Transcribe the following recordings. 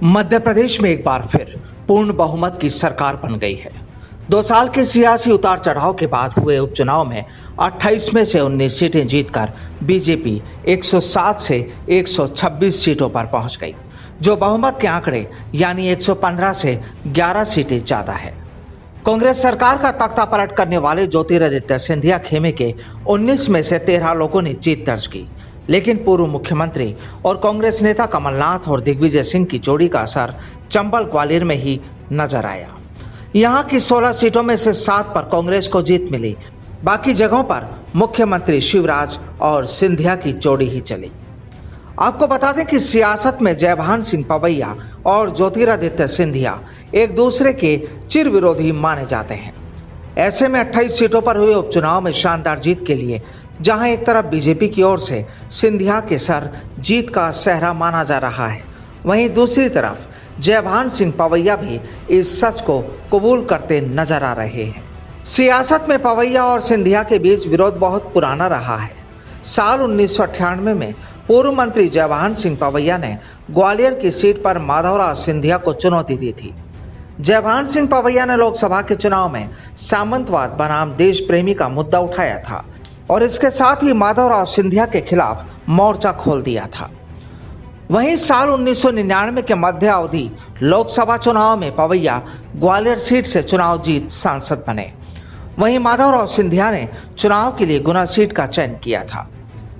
मध्य प्रदेश में एक बार फिर पूर्ण बहुमत की सरकार बन गई है। 2 साल के सियासी उतार चढ़ाव के बाद हुए उपचुनाव में 28 में से 19 सीटें जीतकर बीजेपी 107 से 126 सीटों पर पहुंच गई, जो बहुमत के आंकड़े यानी 115 से 11 सीटें ज्यादा है। कांग्रेस सरकार का तख्ता पलट करने वाले ज्योतिरादित्य सिंधिया खेमे के 19 में से 13 लोगों ने जीत दर्ज की, लेकिन पूर्व मुख्यमंत्री और कांग्रेस नेता कमलनाथ और दिग्विजय सिंह की जोड़ी का असर चंबल ग्वालियर में ही नजर आया। यहां की 16 सीटों में से 7 पर कांग्रेस को जीत मिली, बाकी जगहों पर मुख्यमंत्री शिवराज और सिंधिया की जोड़ी ही चली। आपको बता दें कि सियासत में जयभान सिंह पवैया और ज्योतिरादित्य सिंधिया एक दूसरे के चिर विरोधी माने जाते हैं। ऐसे में 28 सीटों पर हुए उपचुनाव में शानदार जीत के लिए जहां एक तरफ बीजेपी की ओर से सिंधिया के सर जीत का सेहरा माना जा रहा है, वहीं दूसरी तरफ जयभान सिंह पवैया भी इस सच को कबूल करते नजर आ रहे हैं। सियासत में पवैया और सिंधिया के बीच विरोध बहुत पुराना रहा है। साल 1998 में पूर्व मंत्री जयभान सिंह पवैया ने ग्वालियर की सीट पर माधवराव सिंधिया को चुनौती दी थी। जयभान सिंह पवैया ने लोकसभा के चुनाव में सामंतवाद बनाम देश प्रेमी का मुद्दा उठाया था और इसके साथ ही माधवराव सिंधिया के खिलाफ मोर्चा खोल दिया था। वहीं साल 1999 के मध्य अवधि लोकसभा चुनाव में पवैया ग्वालियर सीट से चुनाव जीत सांसद बने। वहीं माधवराव सिंधिया ने चुनाव के लिए गुना सीट का चयन किया था।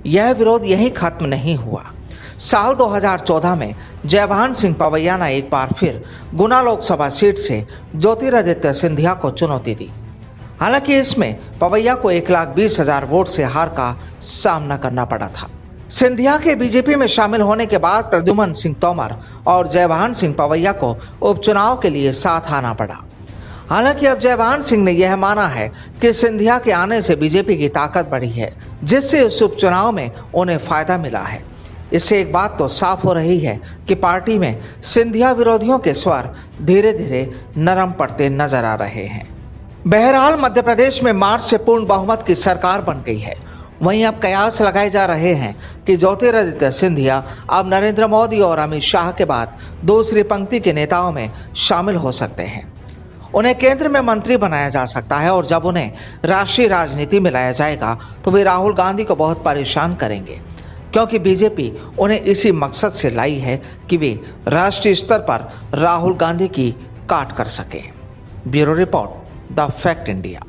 यह विरोध यहीं खत्म नहीं हुआ। साल 2014 में जयभान सिंह पवैया ने एक बार फिर गुना लोकसभा सीट से ज्योतिरादित्य सिंधिया को चुनौती दी। हालांकि इसमें पवैया को 1,20,000 वोट से हार का सामना करना पड़ा था। सिंधिया के बीजेपी में शामिल होने के बाद प्रद्युमन सिंह तोमर और जयभान सिंह पवैया को उपचुनाव के लिए साथ आना पड़ा। हालांकि अब जयभान सिंह ने यह माना है कि सिंधिया के आने से बीजेपी की ताकत बढ़ी है, जिससे इस उपचुनाव में उन्हें फायदा मिला है। इससे एक बात तो साफ हो रही है कि पार्टी में सिंधिया विरोधियों के स्वर धीरे धीरे नरम पड़ते नजर आ रहे हैं। बहरहाल मध्य प्रदेश में मार्च से पूर्ण बहुमत की सरकार बन गई है। वहीं अब कयास लगाए जा रहे हैं कि ज्योतिरादित्य सिंधिया अब नरेंद्र मोदी और अमित शाह के बाद दूसरी पंक्ति के नेताओं में शामिल हो सकते हैं। उन्हें केंद्र में मंत्री बनाया जा सकता है और जब उन्हें राष्ट्रीय राजनीति में लाया जाएगा तो वे राहुल गांधी को बहुत परेशान करेंगे, क्योंकि बीजेपी उन्हें इसी मकसद से लाई है कि वे राष्ट्रीय स्तर पर राहुल गांधी की काट कर सके। Bureau report, the fact India.